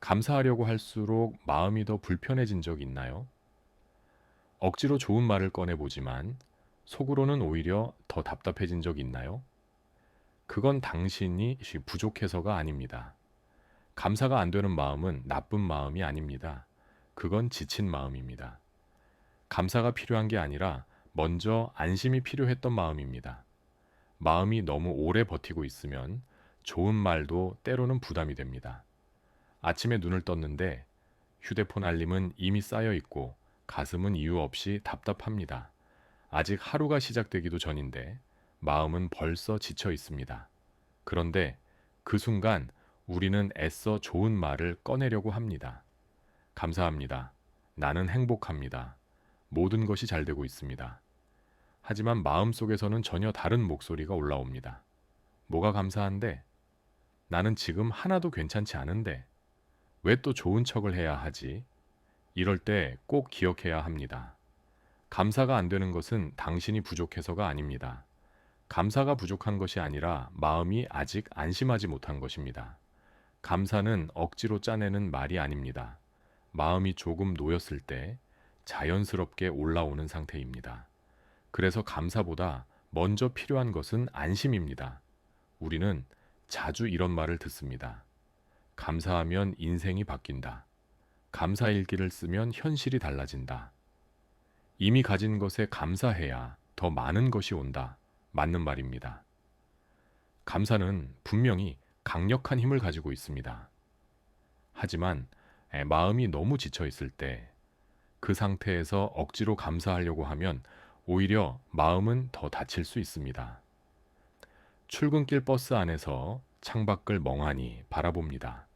감사하려고 할수록 마음이 더 불편해진 적 있나요? 억지로 좋은 말을 꺼내보지만 속으로는 오히려 더 답답해진 적 있나요? 그건 당신이 부족해서가 아닙니다. 감사가 안 되는 마음은 나쁜 마음이 아닙니다. 그건 지친 마음입니다. 감사가 필요한 게 아니라 먼저 안심이 필요했던 마음입니다. 마음이 너무 오래 버티고 있으면 좋은 말도 때로는 부담이 됩니다. 아침에 눈을 떴는데 휴대폰 알림은 이미 쌓여 있고 가슴은 이유 없이 답답합니다. 아직 하루가 시작되기도 전인데 마음은 벌써 지쳐 있습니다. 그런데 그 순간 우리는 애써 좋은 말을 꺼내려고 합니다. 감사합니다. 나는 행복합니다. 모든 것이 잘 되고 있습니다. 하지만 마음속에서는 전혀 다른 목소리가 올라옵니다. 뭐가 감사한데? 나는 지금 하나도 괜찮지 않은데? 왜 또 좋은 척을 해야 하지? 이럴 때 꼭 기억해야 합니다. 감사가 안 되는 것은 당신이 부족해서가 아닙니다. 감사가 부족한 것이 아니라 마음이 아직 안심하지 못한 것입니다. 감사는 억지로 짜내는 말이 아닙니다. 마음이 조금 놓였을 때 자연스럽게 올라오는 상태입니다. 그래서 감사보다 먼저 필요한 것은 안심입니다. 우리는 자주 이런 말을 듣습니다. 감사하면 인생이 바뀐다. 감사일기를 쓰면 현실이 달라진다. 이미 가진 것에 감사해야 더 많은 것이 온다. 맞는 말입니다. 감사는 분명히 강력한 힘을 가지고 있습니다. 하지만 마음이 너무 지쳐 있을 때 그 상태에서 억지로 감사하려고 하면 오히려 마음은 더 다칠 수 있습니다. 출근길 버스 안에서 창밖을 멍하니 바라봅니다.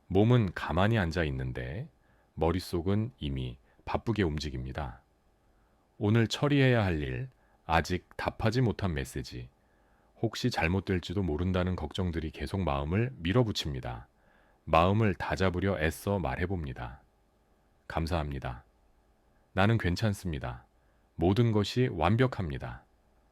몸은 가만히 앉아 있는데 머릿속은 이미 바쁘게 움직입니다. 오늘 처리해야 할 일, 아직 답하지 못한 메시지, 혹시 잘못될지도 모른다는 걱정들이 계속 마음을 밀어붙입니다. 마음을 다잡으려 애써 말해봅니다. 감사합니다. 나는 괜찮습니다. 모든 것이 완벽합니다.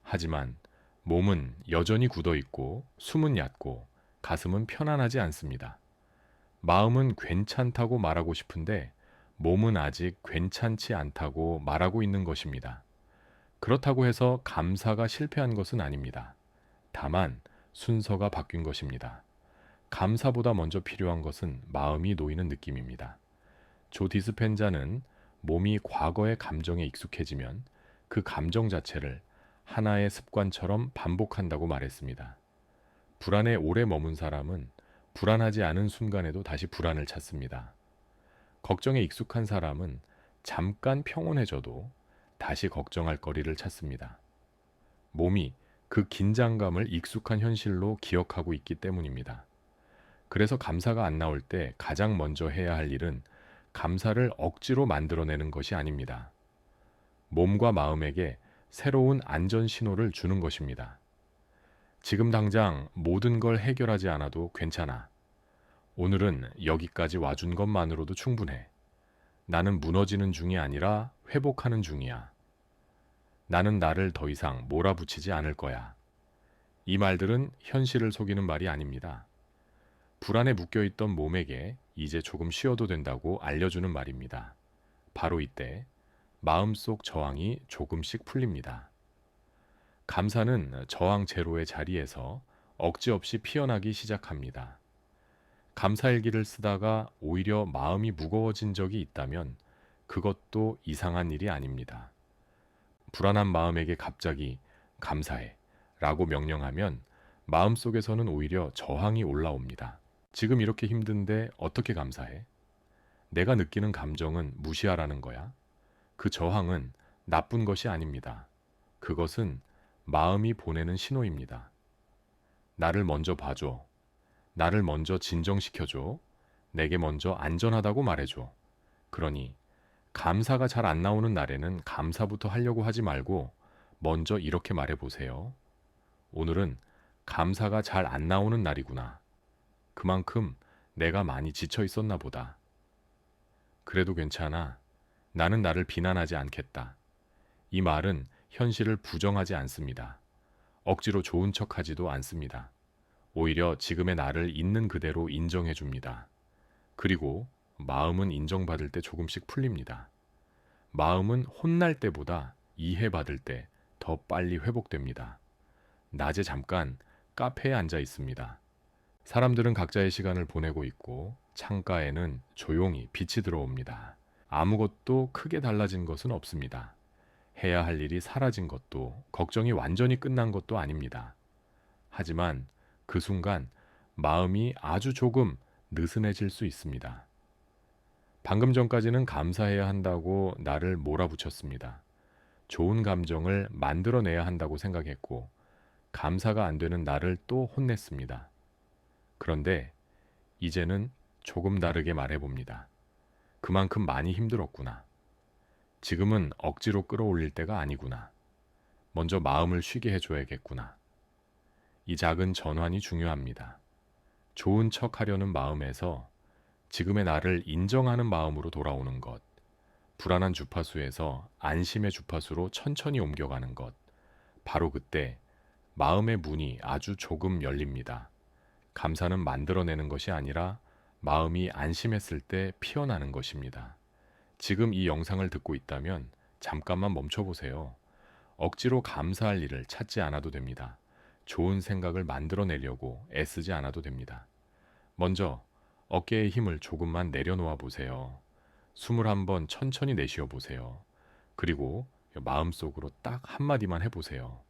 하지만 몸은 여전히 굳어 있고 숨은 얕고 가슴은 편안하지 않습니다. 마음은 괜찮다고 말하고 싶은데 몸은 아직 괜찮지 않다고 말하고 있는 것입니다. 그렇다고 해서 감사가 실패한 것은 아닙니다. 다만 순서가 바뀐 것입니다. 감사보다 먼저 필요한 것은 마음이 놓이는 느낌입니다. 조 디스펜자는 몸이 과거의 감정에 익숙해지면 그 감정 자체를 하나의 습관처럼 반복한다고 말했습니다. 불안에 오래 머문 사람은 불안하지 않은 순간에도 다시 불안을 찾습니다. 걱정에 익숙한 사람은 잠깐 평온해져도 다시 걱정할 거리를 찾습니다. 몸이 그 긴장감을 익숙한 현실로 기억하고 있기 때문입니다. 그래서 감사가 안 나올 때 가장 먼저 해야 할 일은 감사를 억지로 만들어내는 것이 아닙니다. 몸과 마음에게 새로운 안전 신호를 주는 것입니다. 지금 당장 모든 걸 해결하지 않아도 괜찮아. 오늘은 여기까지 와준 것만으로도 충분해. 나는 무너지는 중이 아니라 회복하는 중이야. 나는 나를 더 이상 몰아붙이지 않을 거야. 이 말들은 현실을 속이는 말이 아닙니다. 불안에 묶여있던 몸에게 이제 조금 쉬어도 된다고 알려주는 말입니다. 바로 이때 마음속 저항이 조금씩 풀립니다. 감사는 저항 제로의 자리에서 억지 없이 피어나기 시작합니다. 감사일기를 쓰다가 오히려 마음이 무거워진 적이 있다면 그것도 이상한 일이 아닙니다. 불안한 마음에게 갑자기 감사해 라고 명령하면 마음속에서는 오히려 저항이 올라옵니다. 지금 이렇게 힘든데 어떻게 감사해? 내가 느끼는 감정은 무시하라는 거야? 그 저항은 나쁜 것이 아닙니다. 그것은 마음이 보내는 신호입니다. 나를 먼저 봐줘. 나를 먼저 진정시켜줘. 내게 먼저 안전하다고 말해줘. 그러니 감사가 잘 안 나오는 날에는 감사부터 하려고 하지 말고 먼저 이렇게 말해보세요. 오늘은 감사가 잘 안 나오는 날이구나. 그만큼 내가 많이 지쳐 있었나 보다. 그래도 괜찮아. 나는 나를 비난하지 않겠다. 이 말은 현실을 부정하지 않습니다. 억지로 좋은 척 하지도 않습니다. 오히려 지금의 나를 있는 그대로 인정해 줍니다. 그리고 마음은 인정받을 때 조금씩 풀립니다. 마음은 혼날 때보다 이해받을 때 더 빨리 회복됩니다. 낮에 잠깐 카페에 앉아 있습니다. 사람들은 각자의 시간을 보내고 있고 창가에는 조용히 빛이 들어옵니다. 아무것도 크게 달라진 것은 없습니다. 해야 할 일이 사라진 것도 걱정이 완전히 끝난 것도 아닙니다. 하지만 그 순간 마음이 아주 조금 느슨해질 수 있습니다. 방금 전까지는 감사해야 한다고 나를 몰아붙였습니다. 좋은 감정을 만들어내야 한다고 생각했고 감사가 안 되는 나를 또 혼냈습니다. 그런데 이제는 조금 다르게 말해봅니다. 그만큼 많이 힘들었구나. 지금은 억지로 끌어올릴 때가 아니구나. 먼저 마음을 쉬게 해줘야겠구나. 이 작은 전환이 중요합니다. 좋은 척 하려는 마음에서 지금의 나를 인정하는 마음으로 돌아오는 것. 불안한 주파수에서 안심의 주파수로 천천히 옮겨가는 것. 바로 그때 마음의 문이 아주 조금 열립니다. 감사는 만들어내는 것이 아니라 마음이 안심했을 때 피어나는 것입니다. 지금 이 영상을 듣고 있다면 잠깐만 멈춰보세요. 억지로 감사할 일을 찾지 않아도 됩니다. 좋은 생각을 만들어내려고 애쓰지 않아도 됩니다. 먼저 어깨의 힘을 조금만 내려놓아 보세요. 숨을 한번 천천히 내쉬어 보세요. 그리고 마음속으로 딱 한마디만 해보세요.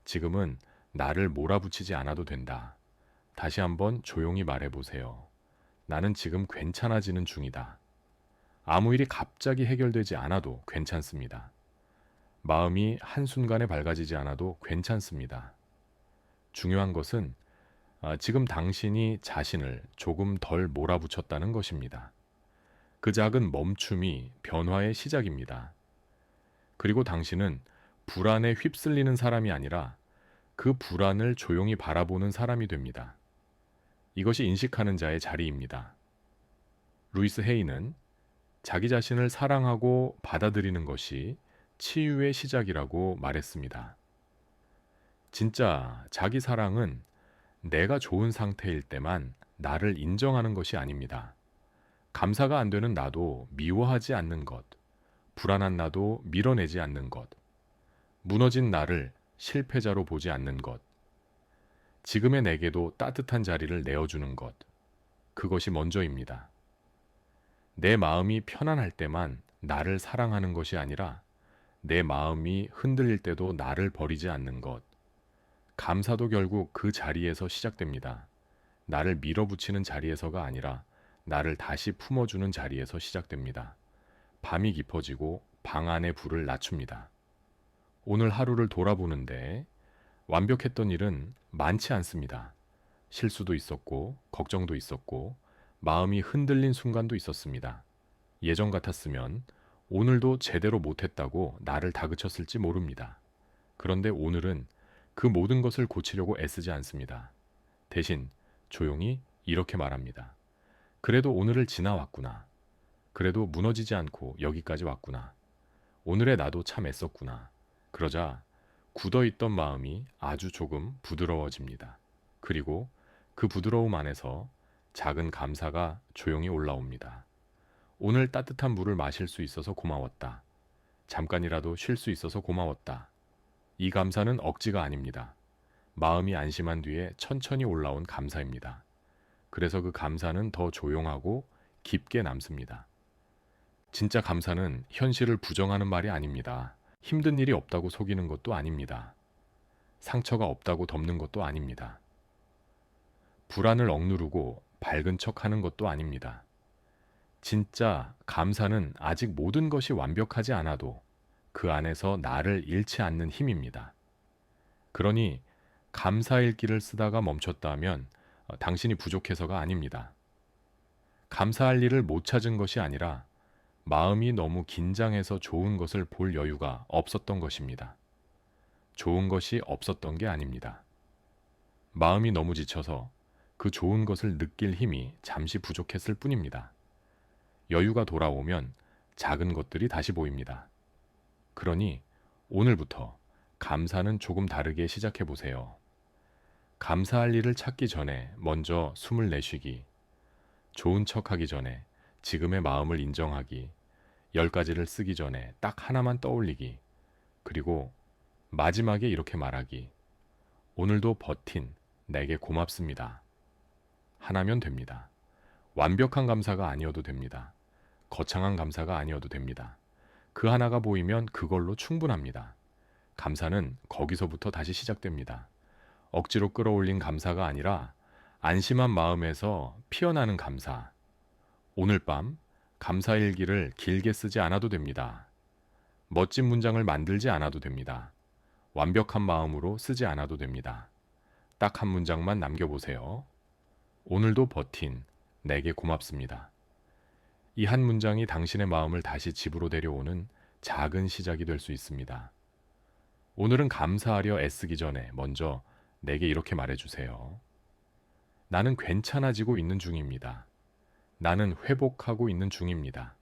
지금은 나를 몰아붙이지 않아도 된다. 다시 한번 조용히 말해보세요. 나는 지금 괜찮아지는 중이다. 아무 일이 갑자기 해결되지 않아도 괜찮습니다. 마음이 한순간에 밝아지지 않아도 괜찮습니다. 중요한 것은 지금 당신이 자신을 조금 덜 몰아붙였다는 것입니다. 그 작은 멈춤이 변화의 시작입니다. 그리고 당신은 불안에 휩쓸리는 사람이 아니라 그 불안을 조용히 바라보는 사람이 됩니다. 이것이 인식하는 자의 자리입니다. 루이스 헤이는 자기 자신을 사랑하고 받아들이는 것이 치유의 시작이라고 말했습니다. 진짜 자기 사랑은 내가 좋은 상태일 때만 나를 인정하는 것이 아닙니다. 감사가 안 되는 나도 미워하지 않는 것, 불안한 나도 밀어내지 않는 것, 무너진 나를 실패자로 보지 않는 것, 지금의 내게도 따뜻한 자리를 내어주는 것, 그것이 먼저입니다. 내 마음이 편안할 때만 나를 사랑하는 것이 아니라 내 마음이 흔들릴 때도 나를 버리지 않는 것, 감사도 결국 그 자리에서 시작됩니다. 나를 밀어붙이는 자리에서가 아니라 나를 다시 품어주는 자리에서 시작됩니다. 밤이 깊어지고 방 안의 불을 낮춥니다. 오늘 하루를 돌아보는데 완벽했던 일은 많지 않습니다. 실수도 있었고 걱정도 있었고 마음이 흔들린 순간도 있었습니다. 예전 같았으면 오늘도 제대로 못했다고 나를 다그쳤을지 모릅니다. 그런데 오늘은 그 모든 것을 고치려고 애쓰지 않습니다. 대신 조용히 이렇게 말합니다. 그래도 오늘을 지나왔구나. 그래도 무너지지 않고 여기까지 왔구나. 오늘의 나도 참 애썼구나. 그러자 굳어있던 마음이 아주 조금 부드러워집니다. 그리고 그 부드러움 안에서 작은 감사가 조용히 올라옵니다. 오늘 따뜻한 물을 마실 수 있어서 고마웠다. 잠깐이라도 쉴 수 있어서 고마웠다. 이 감사는 억지가 아닙니다. 마음이 안심한 뒤에 천천히 올라온 감사입니다. 그래서 그 감사는 더 조용하고 깊게 남습니다. 진짜 감사는 현실을 부정하는 말이 아닙니다. 힘든 일이 없다고 속이는 것도 아닙니다. 상처가 없다고 덮는 것도 아닙니다. 불안을 억누르고 밝은 척 하는 것도 아닙니다. 진짜 감사는 아직 모든 것이 완벽하지 않아도 그 안에서 나를 잃지 않는 힘입니다. 그러니 감사일기를 쓰다가 멈췄다 하면 당신이 부족해서가 아닙니다. 감사할 일을 못 찾은 것이 아니라 마음이 너무 긴장해서 좋은 것을 볼 여유가 없었던 것입니다. 좋은 것이 없었던 게 아닙니다. 마음이 너무 지쳐서 그 좋은 것을 느낄 힘이 잠시 부족했을 뿐입니다. 여유가 돌아오면 작은 것들이 다시 보입니다. 그러니 오늘부터 감사는 조금 다르게 시작해 보세요. 감사할 일을 찾기 전에 먼저 숨을 내쉬기, 좋은 척하기 전에 지금의 마음을 인정하기, 10가지를 쓰기 전에 딱 하나만 떠올리기, 그리고 마지막에 이렇게 말하기. 오늘도 버틴 내게 고맙습니다. 하나면 됩니다. 완벽한 감사가 아니어도 됩니다. 거창한 감사가 아니어도 됩니다. 그 하나가 보이면 그걸로 충분합니다. 감사는 거기서부터 다시 시작됩니다. 억지로 끌어올린 감사가 아니라 안심한 마음에서 피어나는 감사. 오늘 밤 감사일기를 길게 쓰지 않아도 됩니다. 멋진 문장을 만들지 않아도 됩니다. 완벽한 마음으로 쓰지 않아도 됩니다. 딱 한 문장만 남겨보세요. 오늘도 버틴 내게 고맙습니다. 이 한 문장이 당신의 마음을 다시 집으로 데려오는 작은 시작이 될 수 있습니다. 오늘은 감사하려 애쓰기 전에 먼저 내게 이렇게 말해주세요. 나는 괜찮아지고 있는 중입니다. 나는 회복하고 있는 중입니다.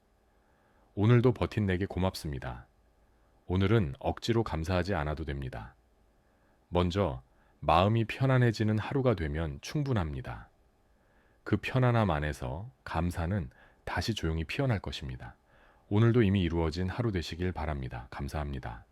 오늘도 버틴 내게 고맙습니다. 오늘은 억지로 감사하지 않아도 됩니다. 먼저 마음이 편안해지는 하루가 되면 충분합니다. 그 편안함 안에서 감사는 다시 조용히 피어날 것입니다. 오늘도 이미 이루어진 하루 되시길 바랍니다. 감사합니다.